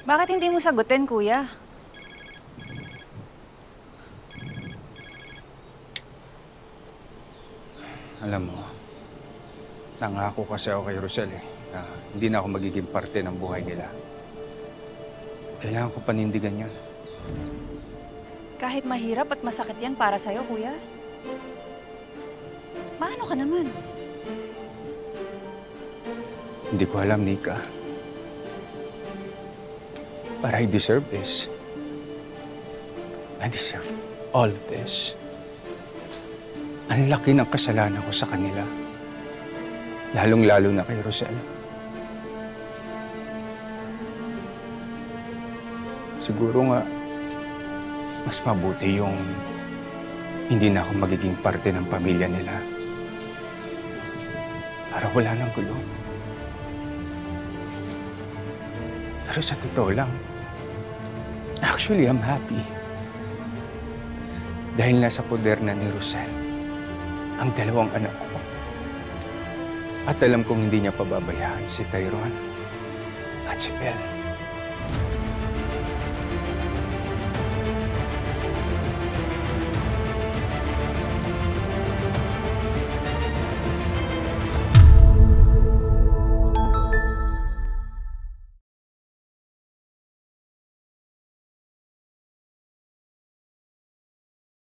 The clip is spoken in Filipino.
Bakit hindi mo sagutin, kuya? Alam mo, nangako kasi ako kay Rosel na hindi na ako magiging parte ng buhay nila. Kailangan ko panindigan yun. Kahit mahirap at masakit yan para sa'yo, kuya. Maano ka naman? Hindi ko alam, Nika. But I deserve this. I deserve all this. Ang laki ng kasalanan ko sa kanila. Lalong-lalo na kay Rosel. Siguro nga, mas mabuti yung hindi na ako magiging parte ng pamilya nila. Para wala nang gulo. Pero sa totoo lang, actually, I'm happy. Dahil nasa poder na ni Rosel ang dalawang anak ko. At alam kong hindi niya pababayaan si Tyrone at si Belle.